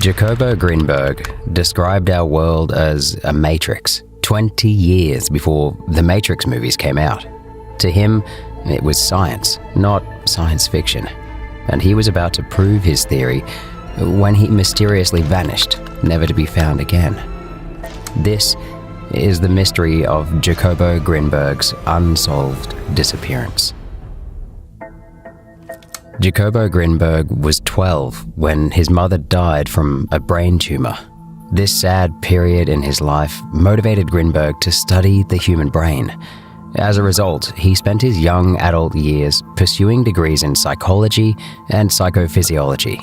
Jacobo Grinberg described our world as a matrix 20 years before the Matrix movies came out. To him, it was science, not science fiction. And he was about to prove his theory when he mysteriously vanished, never to be found again. This is the mystery of Jacobo Grinberg's unsolved disappearance. Jacobo Grinberg was 12 when his mother died from a brain tumor. This sad period in his life motivated Grinberg to study the human brain. As a result, he spent his young adult years pursuing degrees in psychology and psychophysiology.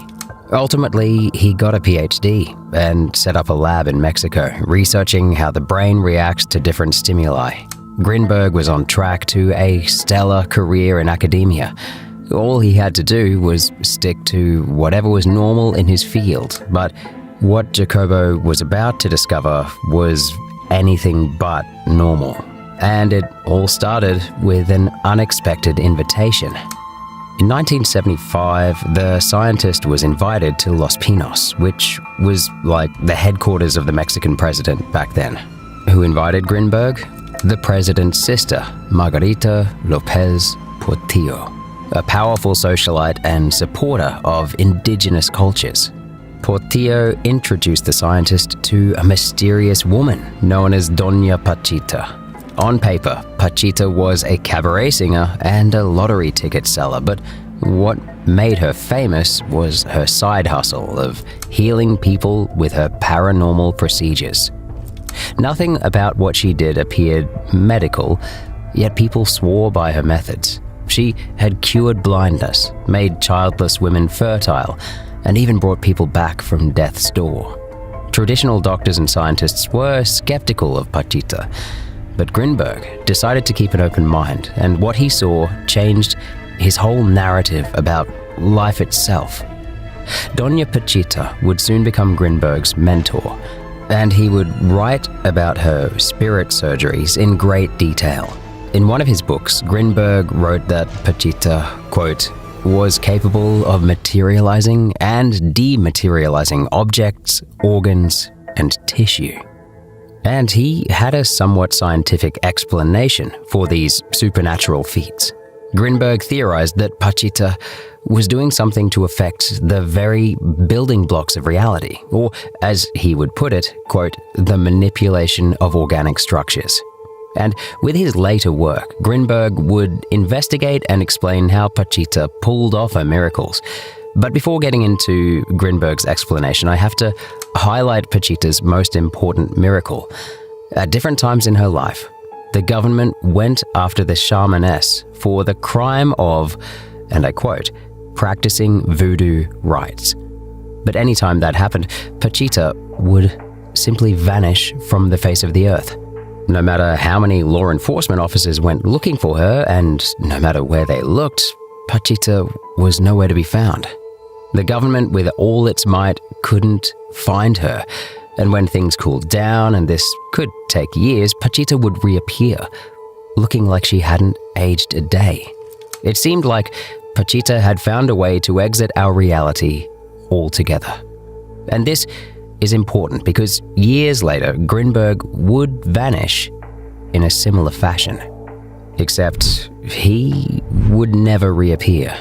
Ultimately, he got a PhD and set up a lab in Mexico, researching how the brain reacts to different stimuli. Grinberg was on track to a stellar career in academia. All he had to do was stick to whatever was normal in his field, but what Jacobo was about to discover was anything but normal. And it all started with an unexpected invitation. In 1975, the scientist was invited to Los Pinos, which was like the headquarters of the Mexican president back then. Who invited Grinberg? The president's sister, Margarita López Portillo, a powerful socialite and supporter of indigenous cultures. Portillo introduced the scientist to a mysterious woman known as Dona Pachita. On paper, Pachita was a cabaret singer and a lottery ticket seller, but what made her famous was her side hustle of healing people with her paranormal procedures. Nothing about what she did appeared medical, yet people swore by her methods. She had cured blindness, made childless women fertile, and even brought people back from death's door. Traditional doctors and scientists were skeptical of Pachita, but Grinberg decided to keep an open mind, and what he saw changed his whole narrative about life itself. Dona Pachita would soon become Grinberg's mentor, and he would write about her spirit surgeries in great detail. In one of his books, Grinberg wrote that Pachita, quote, was capable of materializing and dematerializing objects, organs, and tissue. And he had a somewhat scientific explanation for these supernatural feats. Grinberg theorized that Pachita was doing something to affect the very building blocks of reality, or as he would put it, quote, the manipulation of organic structures. And with his later work, Grinberg would investigate and explain how Pachita pulled off her miracles. But before getting into Grinberg's explanation, I have to highlight Pachita's most important miracle. At different times in her life, the government went after the shamaness for the crime of, and I quote, practicing voodoo rites. But anytime that happened, Pachita would simply vanish from the face of the earth. No matter how many law enforcement officers went looking for her, and no matter where they looked, Pachita was nowhere to be found. The government, with all its might, couldn't find her. And when things cooled down, and this could take years, Pachita would reappear, looking like she hadn't aged a day. It seemed like Pachita had found a way to exit our reality altogether. And this is important because years later, Grinberg would vanish in a similar fashion. Except he would never reappear.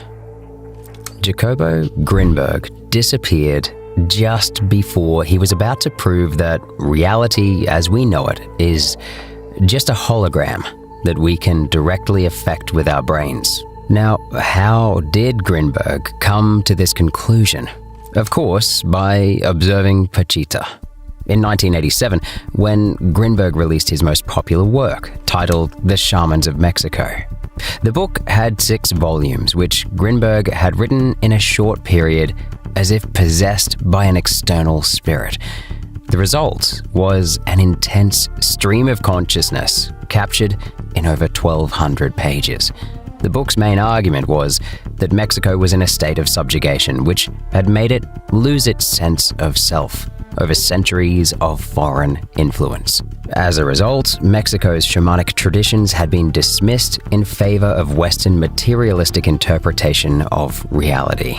Jacobo Grinberg disappeared just before he was about to prove that reality as we know it is just a hologram that we can directly affect with our brains. Now, how did Grinberg come to this conclusion? Of course, by observing Pachita. In 1987, when Grinberg released his most popular work, titled The Shamans of Mexico. The book had 6 volumes, which Grinberg had written in a short period as if possessed by an external spirit. The result was an intense stream of consciousness captured in over 1,200 pages. The book's main argument was that Mexico was in a state of subjugation, which had made it lose its sense of self over centuries of foreign influence. As a result, Mexico's shamanic traditions had been dismissed in favor of Western materialistic interpretation of reality.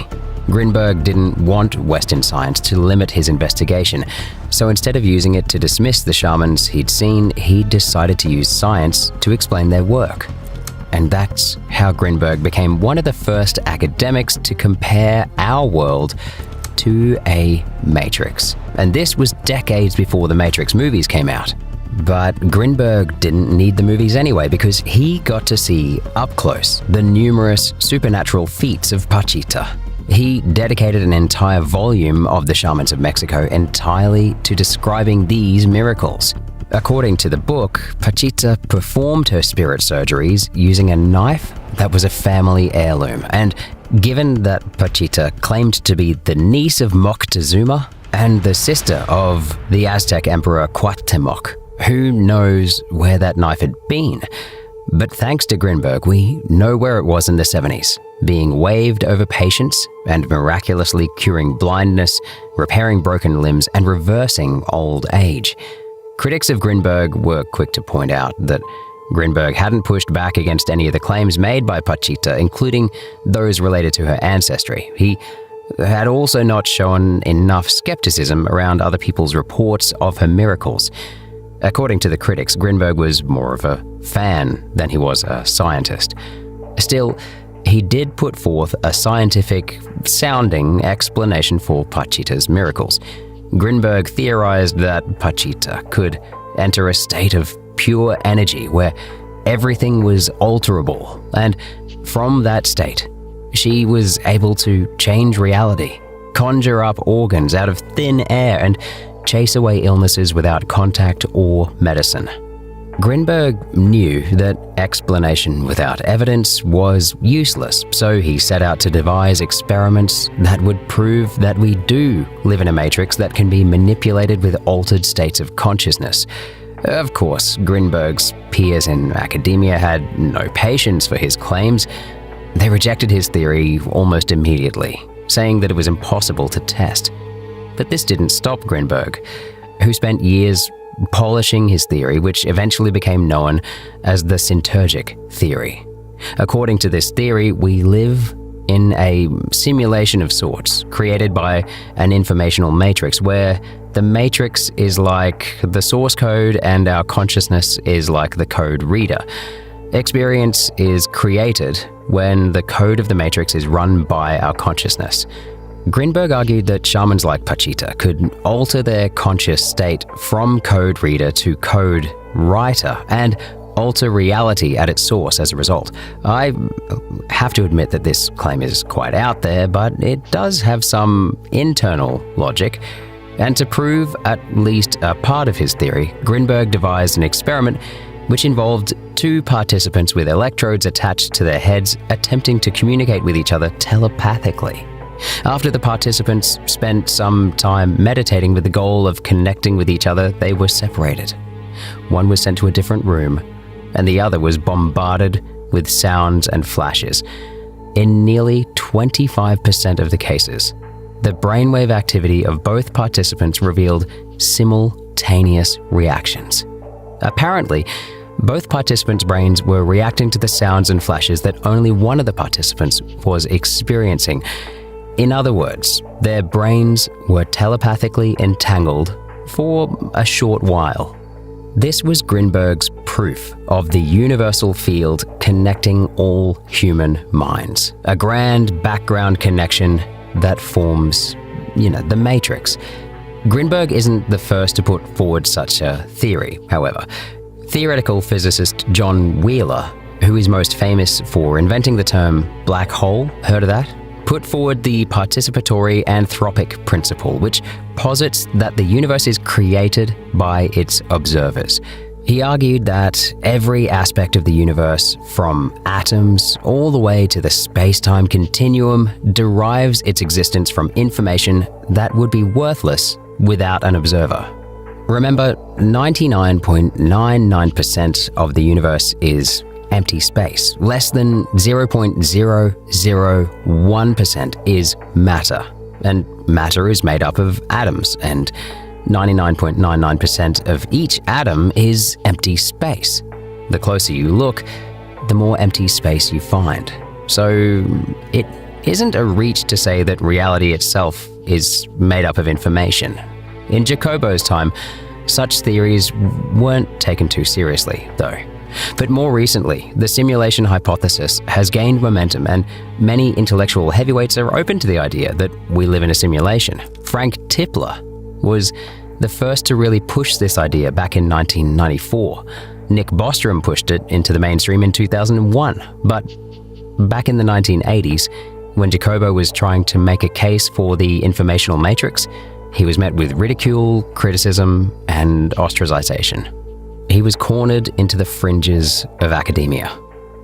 Grinberg didn't want Western science to limit his investigation, so instead of using it to dismiss the shamans he'd seen, he decided to use science to explain their work. And that's how Grinberg became one of the first academics to compare our world to a Matrix. And this was decades before the Matrix movies came out. But Grinberg didn't need the movies anyway, because he got to see up close the numerous supernatural feats of Pachita. He dedicated an entire volume of the Shamans of Mexico entirely to describing these miracles. According to the book, Pachita performed her spirit surgeries using a knife that was a family heirloom, and given that Pachita claimed to be the niece of Moctezuma and the sister of the Aztec Emperor Cuauhtemoc, who knows where that knife had been? But thanks to Grinberg, we know where it was in the 70s, being waved over patients and miraculously curing blindness, repairing broken limbs, and reversing old age. Critics of Grinberg were quick to point out that Grinberg hadn't pushed back against any of the claims made by Pachita, including those related to her ancestry. He had also not shown enough skepticism around other people's reports of her miracles. According to the critics, Grinberg was more of a fan than he was a scientist. Still, he did put forth a scientific-sounding explanation for Pachita's miracles. Grinberg theorized that Pachita could enter a state of pure energy where everything was alterable, and from that state, she was able to change reality, conjure up organs out of thin air, and chase away illnesses without contact or medicine. Grinberg knew that explanation without evidence was useless, so he set out to devise experiments that would prove that we do live in a matrix that can be manipulated with altered states of consciousness. Of course, Grinberg's peers in academia had no patience for his claims. They rejected his theory almost immediately, saying that it was impossible to test. But this didn't stop Grinberg, who spent years polishing his theory, which eventually became known as the Syntergic theory. According to this theory, we live in a simulation of sorts, created by an informational matrix, where the matrix is like the source code and our consciousness is like the code reader. Experience is created when the code of the matrix is run by our consciousness. Grinberg argued that shamans like Pachita could alter their conscious state from code reader to code writer and alter reality at its source as a result. I have to admit that this claim is quite out there, but it does have some internal logic. And to prove at least a part of his theory, Grinberg devised an experiment which involved two participants with electrodes attached to their heads attempting to communicate with each other telepathically. After the participants spent some time meditating with the goal of connecting with each other, they were separated. One was sent to a different room, and the other was bombarded with sounds and flashes. In nearly 25% of the cases, the brainwave activity of both participants revealed simultaneous reactions. Apparently, both participants' brains were reacting to the sounds and flashes that only one of the participants was experiencing. In other words, their brains were telepathically entangled for a short while. This was Grinberg's proof of the universal field connecting all human minds, a grand background connection that forms, the matrix. Grinberg isn't the first to put forward such a theory, however. Theoretical physicist John Wheeler, who is most famous for inventing the term black hole, heard of that? Put forward the participatory anthropic principle, which posits that the universe is created by its observers. He argued that every aspect of the universe, from atoms all the way to the space-time continuum, derives its existence from information that would be worthless without an observer. Remember, 99.99% of the universe is empty space. Less than 0.001% is matter, and matter is made up of atoms, and 99.99% of each atom is empty space. The closer you look, the more empty space you find. So it isn't a reach to say that reality itself is made up of information. In Jacobo's time, such theories weren't taken too seriously, though. But more recently, the simulation hypothesis has gained momentum, and many intellectual heavyweights are open to the idea that we live in a simulation. Frank Tipler was the first to really push this idea back in 1994. Nick Bostrom pushed it into the mainstream in 2001. But back in the 1980s, when Jacobo was trying to make a case for the informational matrix, he was met with ridicule, criticism, and ostracization. He was cornered into the fringes of academia.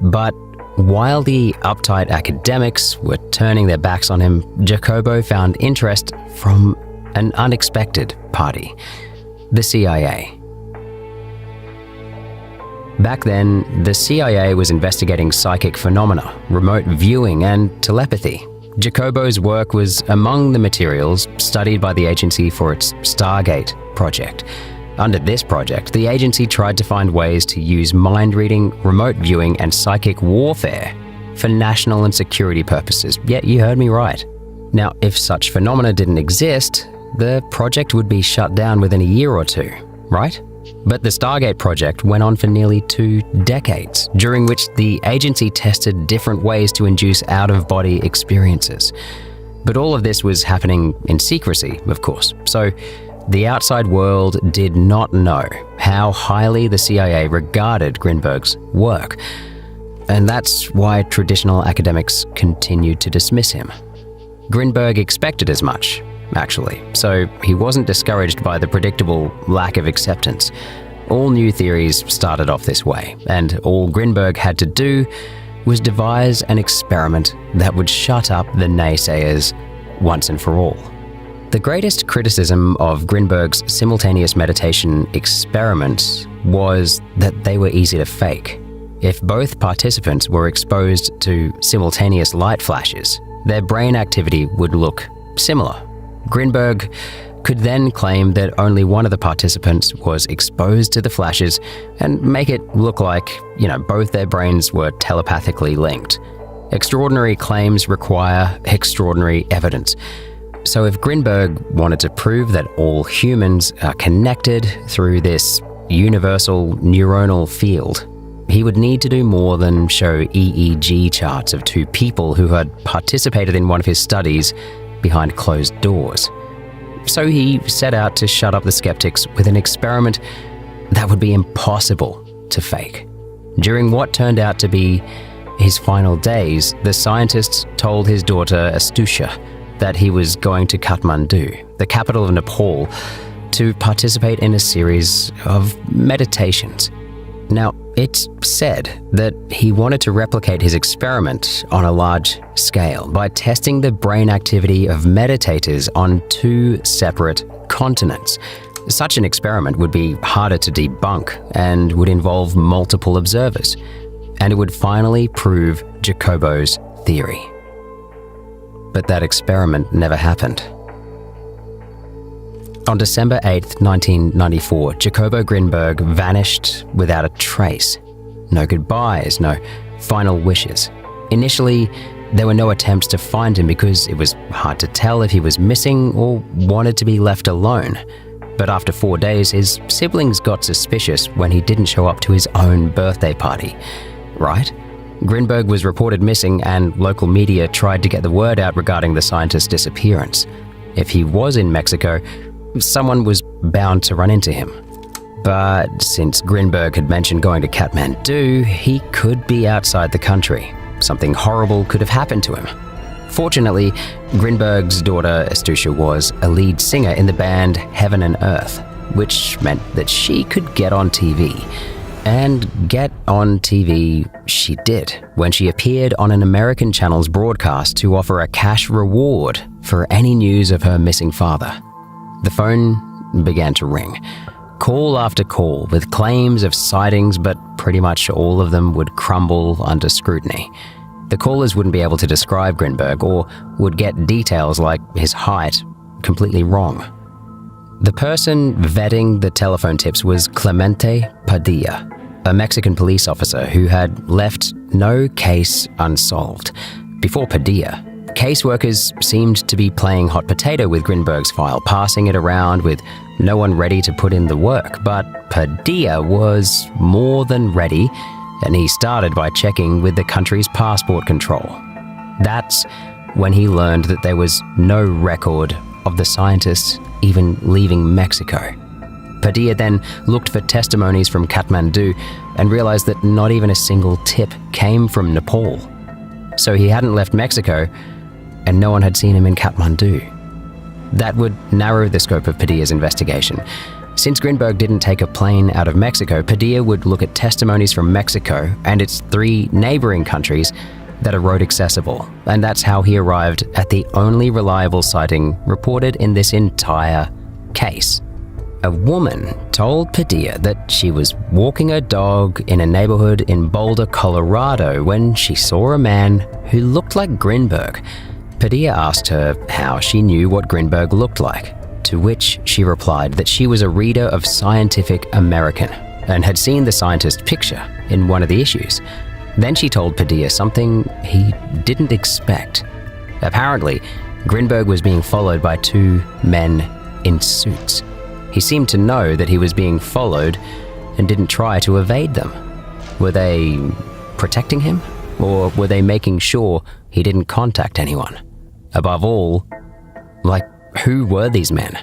But while the uptight academics were turning their backs on him, Jacobo found interest from an unexpected party, the CIA. Back then, the CIA was investigating psychic phenomena, remote viewing, and telepathy. Jacobo's work was among the materials studied by the agency for its Stargate project. Under this project, the agency tried to find ways to use mind-reading, remote viewing, and psychic warfare for national and security purposes. Yeah, you heard me right. Now, if such phenomena didn't exist, the project would be shut down within a year or two, right? But the Stargate project went on for nearly 2 decades, during which the agency tested different ways to induce out-of-body experiences. But all of this was happening in secrecy, of course, so the outside world did not know how highly the CIA regarded Grinberg's work. And that's why traditional academics continued to dismiss him. Grinberg expected as much, actually, so he wasn't discouraged by the predictable lack of acceptance. All new theories started off this way, and all Grinberg had to do was devise an experiment that would shut up the naysayers once and for all. The greatest criticism of Grinberg's simultaneous meditation experiments was that they were easy to fake. If both participants were exposed to simultaneous light flashes, their brain activity would look similar. Grinberg could then claim that only one of the participants was exposed to the flashes and make it look like, both their brains were telepathically linked. Extraordinary claims require extraordinary evidence. So if Grinberg wanted to prove that all humans are connected through this universal neuronal field, he would need to do more than show EEG charts of 2 people who had participated in one of his studies behind closed doors. So he set out to shut up the skeptics with an experiment that would be impossible to fake. During what turned out to be his final days, the scientist told his daughter Astucia that he was going to Kathmandu, the capital of Nepal, to participate in a series of meditations. Now, it's said that he wanted to replicate his experiment on a large scale by testing the brain activity of meditators on 2 separate continents. Such an experiment would be harder to debunk and would involve multiple observers, and it would finally prove Jacobo's theory. But that experiment never happened. On December 8, 1994, Jacobo Grinberg vanished without a trace. No goodbyes, no final wishes. Initially, there were no attempts to find him because it was hard to tell if he was missing or wanted to be left alone. But after 4 days, his siblings got suspicious when he didn't show up to his own birthday party. Right? Grinberg was reported missing, and local media tried to get the word out regarding the scientist's disappearance. If he was in Mexico, someone was bound to run into him. But since Grinberg had mentioned going to Kathmandu, he could be outside the country. Something horrible could have happened to him. Fortunately, Grinberg's daughter Astucia was a lead singer in the band Heaven and Earth, which meant that she could get on TV. And get on TV she did when she appeared on an American channel's broadcast to offer a cash reward for any news of her missing father. The phone began to ring. Call after call with claims of sightings, but pretty much all of them would crumble under scrutiny. The callers wouldn't be able to describe Grinberg or would get details like his height completely wrong. The person vetting the telephone tips was Clemente Padilla, a Mexican police officer who had left no case unsolved. Before Padilla, Caseworkers seemed to be playing hot potato with Grinberg's file, passing it around with no one ready to put in the work. But Padilla was more than ready, and he started by checking with the country's passport control. That's when he learned that there was no record of the scientists even leaving Mexico. Padilla then looked for testimonies from Kathmandu and realized that not even a single tip came from Nepal. So he hadn't left Mexico, and no one had seen him in Kathmandu. That would narrow the scope of Padilla's investigation. Since Grinberg didn't take a plane out of Mexico, Padilla would look at testimonies from Mexico and its 3 neighboring countries that are road accessible, and that's how he arrived at the only reliable sighting reported in this entire case. A woman told Padilla that she was walking her dog in a neighborhood in Boulder, Colorado, when she saw a man who looked like Grinberg. Padilla asked her how she knew what Grinberg looked like, to which she replied that she was a reader of Scientific American and had seen the scientist's picture in one of the issues. Then she told Padilla something he didn't expect. Apparently, Grinberg was being followed by 2 men in suits. He seemed to know that he was being followed and didn't try to evade them. Were they protecting him? Or were they making sure he didn't contact anyone? Above all, who were these men?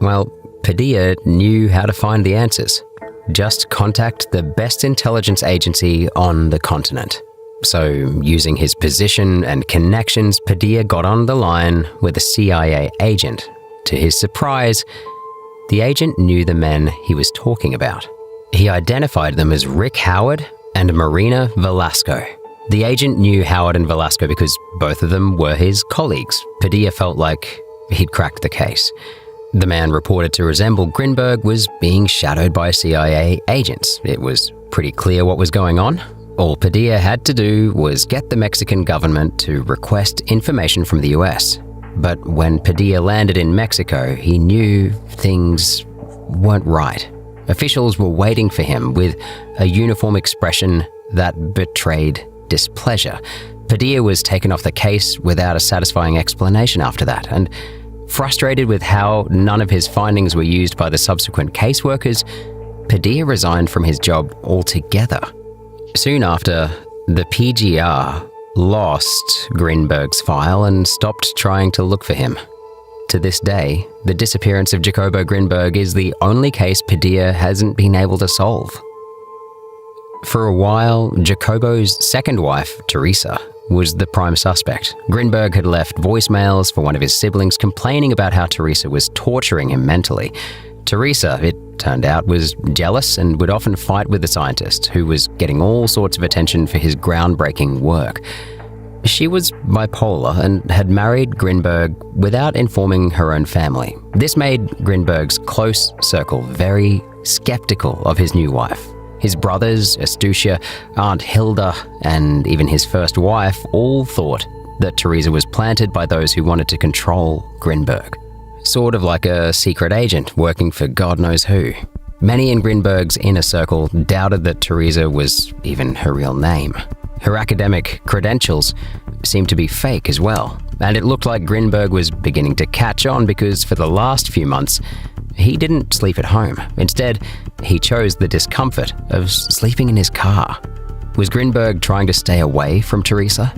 Well, Padilla knew how to find the answers. Just contact the best intelligence agency on the continent. So, using his position and connections, Padilla got on the line with a CIA agent. To his surprise, the agent knew the men he was talking about. He identified them as Rick Howard and Marina Velasco. The agent knew Howard and Velasco because both of them were his colleagues. Padilla felt like he'd cracked the case. The man reported to resemble Grinberg was being shadowed by CIA agents. It was pretty clear what was going on. All Padilla had to do was get the Mexican government to request information from the US. But when Padilla landed in Mexico, he knew things weren't right. Officials were waiting for him with a uniform expression that betrayed displeasure. Padilla was taken off the case without a satisfying explanation after that, and frustrated with how none of his findings were used by the subsequent caseworkers, Padilla resigned from his job altogether. Soon after, the PGR lost Grinberg's file and stopped trying to look for him. To this day, the disappearance of Jacobo Grinberg is the only case Padilla hasn't been able to solve. For a while, Jacobo's second wife, Teresa, was the prime suspect. Grinberg had left voicemails for one of his siblings complaining about how Teresa was torturing him mentally. Teresa, it turned out, was jealous and would often fight with the scientist, who was getting all sorts of attention for his groundbreaking work. She was bipolar and had married Grinberg without informing her own family. This made Grinberg's close circle very skeptical of his new wife. His brothers, Astucia, Aunt Hilda, and even his first wife all thought that Teresa was planted by those who wanted to control Grinberg. Sort of like a secret agent working for God knows who. Many in Grinberg's inner circle doubted that Teresa was even her real name. Her academic credentials seemed to be fake as well, and it looked like Grinberg was beginning to catch on because for the last few months, he didn't sleep at home. Instead, he chose the discomfort of sleeping in his car. Was Grinberg trying to stay away from Teresa?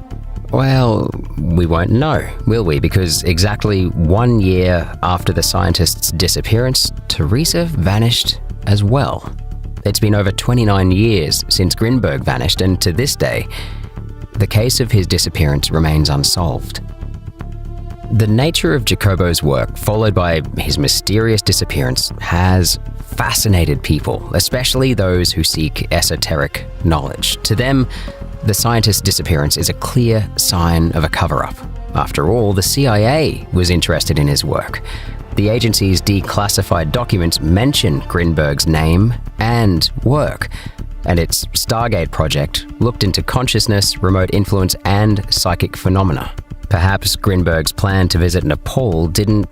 Well, we won't know, will we? Because exactly 1 year after the scientist's disappearance, Teresa vanished as well. It's been over 29 years since Grinberg vanished, and to this day, the case of his disappearance remains unsolved. The nature of Jacobo's work, followed by his mysterious disappearance, has fascinated people, especially those who seek esoteric knowledge. To them, the scientist's disappearance is a clear sign of a cover-up. After all, the CIA was interested in his work. The agency's declassified documents mention Grinberg's name and work, and its Stargate project looked into consciousness, remote influence, and psychic phenomena. Perhaps Grinberg's plan to visit Nepal didn't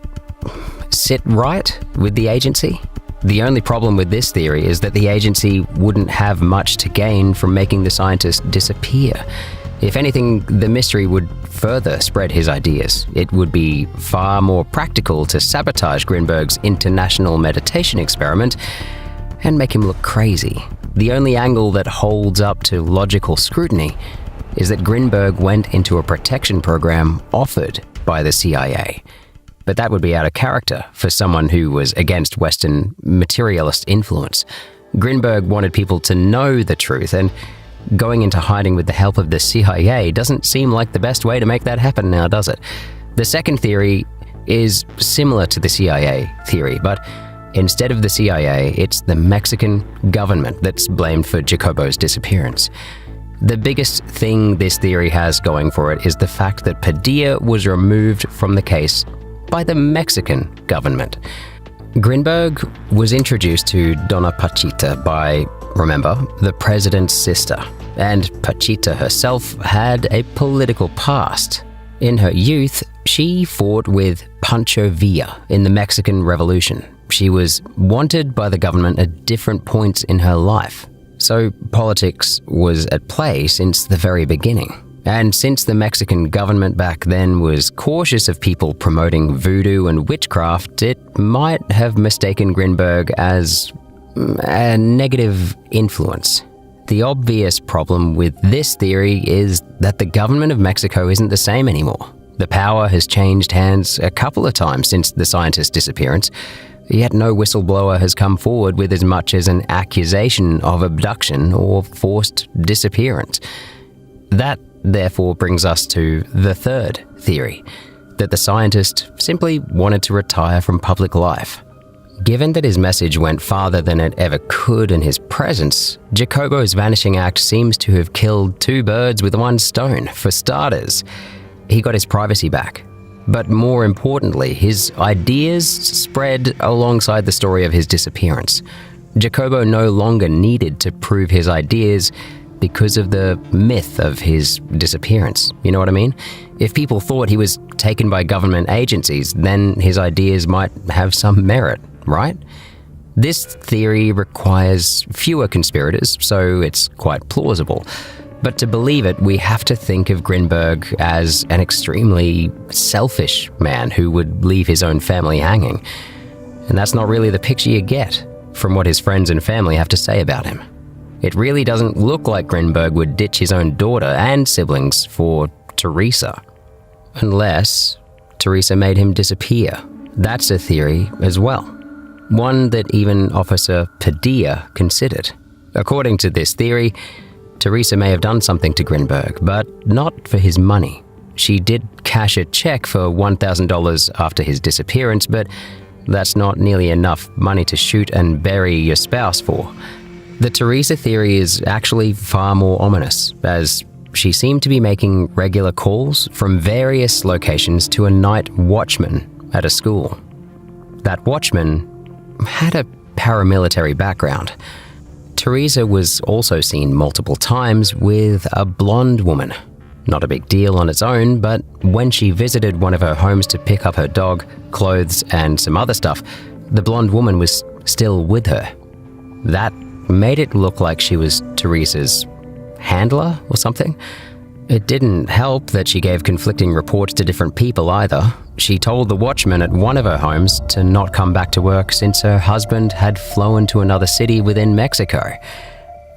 sit right with the agency? The only problem with this theory is that the agency wouldn't have much to gain from making the scientist disappear. If anything, the mystery would further spread his ideas. It would be far more practical to sabotage Grinberg's international meditation experiment and make him look crazy. The only angle that holds up to logical scrutiny is that Grinberg went into a protection program offered by the CIA. But that would be out of character for someone who was against Western materialist influence. Grinberg wanted people to know the truth, and going into hiding with the help of the CIA doesn't seem like the best way to make that happen now, does it? The second theory is similar to the CIA theory, but instead of the CIA, it's the Mexican government that's blamed for Jacobo's disappearance. The biggest thing this theory has going for it is the fact that Padilla was removed from the case by the Mexican government. Grinberg was introduced to Dona Pachita by, remember, the president's sister, and Pachita herself had a political past. In her youth, she fought with Pancho Villa in the Mexican Revolution. She was wanted by the government at different points in her life. So politics was at play since the very beginning. And since the Mexican government back then was cautious of people promoting voodoo and witchcraft, it might have mistaken Grinberg as a negative influence. The obvious problem with this theory is that the government of Mexico isn't the same anymore. The power has changed hands a couple of times since the scientist's disappearance, yet no whistleblower has come forward with as much as an accusation of abduction or forced disappearance. That therefore brings us to the third theory, that the scientist simply wanted to retire from public life. Given that his message went farther than it ever could in his presence, Jacobo's vanishing act seems to have killed two birds with one stone. For starters, he got his privacy back. But more importantly, his ideas spread alongside the story of his disappearance. Jacobo no longer needed to prove his ideas because of the myth of his disappearance. You know what I mean? If people thought he was taken by government agencies, then his ideas might have some merit, right? This theory requires fewer conspirators, so it's quite plausible. But to believe it, we have to think of Grinberg as an extremely selfish man who would leave his own family hanging. And that's not really the picture you get from what his friends and family have to say about him. It really doesn't look like Grinberg would ditch his own daughter and siblings for Teresa. Unless Teresa made him disappear. That's a theory as well. One that even Officer Padilla considered. According to this theory, Teresa may have done something to Grinberg, but not for his money. She did cash a check for $1,000 after his disappearance, but that's not nearly enough money to shoot and bury your spouse for. The Teresa theory is actually far more ominous, as she seemed to be making regular calls from various locations to a night watchman at a school. That watchman had a paramilitary background. Teresa was also seen multiple times with a blonde woman. Not a big deal on its own, but when she visited one of her homes to pick up her dog, clothes, and some other stuff, the blonde woman was still with her. That made it look like she was Teresa's handler or something. It didn't help that she gave conflicting reports to different people either. She told the watchman at one of her homes to not come back to work since her husband had flown to another city within Mexico.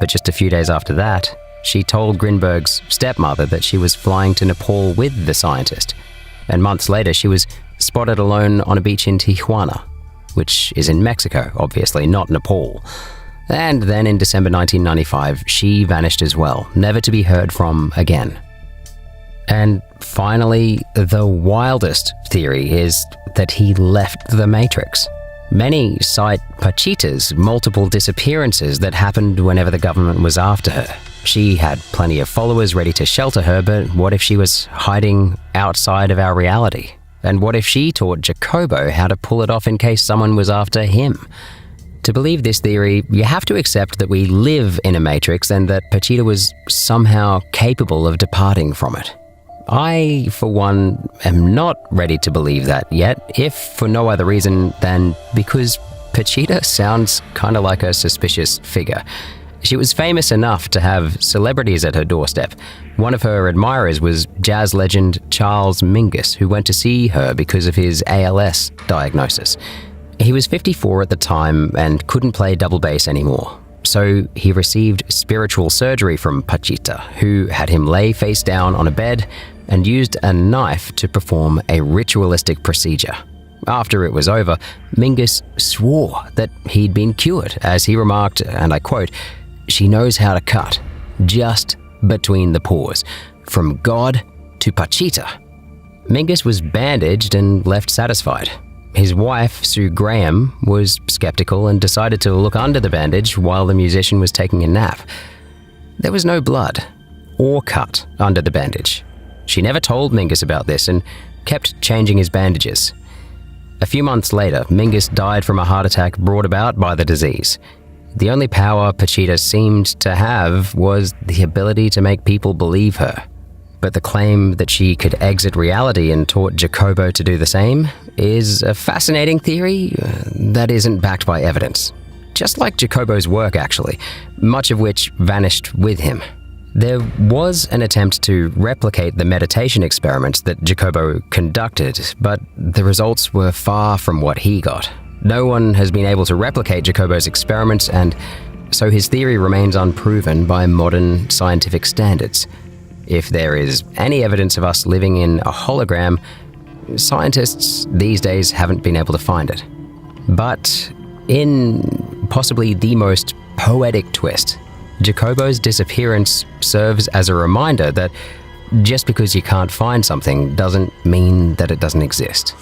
But just a few days after that, she told Grinberg's stepmother that she was flying to Nepal with the scientist. And months later, she was spotted alone on a beach in Tijuana, which is in Mexico, obviously, not Nepal. And then in December 1995, she vanished as well, never to be heard from again. And finally, the wildest theory is that he left the Matrix. Many cite Pachita's multiple disappearances that happened whenever the government was after her. She had plenty of followers ready to shelter her, but what if she was hiding outside of our reality? And what if she taught Jacobo how to pull it off in case someone was after him? To believe this theory, you have to accept that we live in a matrix and that Pachita was somehow capable of departing from it. I, for one, am not ready to believe that yet, if for no other reason than because Pachita sounds kind of like a suspicious figure. She was famous enough to have celebrities at her doorstep, One of her admirers was jazz legend Charles Mingus, who went to see her because of his ALS diagnosis. He was 54 at the time and couldn't play double bass anymore. So he received spiritual surgery from Pachita, who had him lay face down on a bed and used a knife to perform a ritualistic procedure. After it was over, Mingus swore that he'd been cured, as he remarked, and I quote, "She knows how to cut, just between the pores, from God to Pachita." Mingus was bandaged and left satisfied. His wife, Sue Graham, was skeptical and decided to look under the bandage while the musician was taking a nap. There was no blood or cut under the bandage. She never told Mingus about this and kept changing his bandages. A few months later, Mingus died from a heart attack brought about by the disease. The only power Pachita seemed to have was the ability to make people believe her. But the claim that she could exit reality and taught Jacobo to do the same is a fascinating theory that isn't backed by evidence. Just like Jacobo's work, actually, much of which vanished with him. There was an attempt to replicate the meditation experiments that Jacobo conducted, but the results were far from what he got. No one has been able to replicate Jacobo's experiments, and so his theory remains unproven by modern scientific standards. If there is any evidence of us living in a hologram, scientists these days haven't been able to find it. But in possibly the most poetic twist, Jacobo's disappearance serves as a reminder that just because you can't find something doesn't mean that it doesn't exist.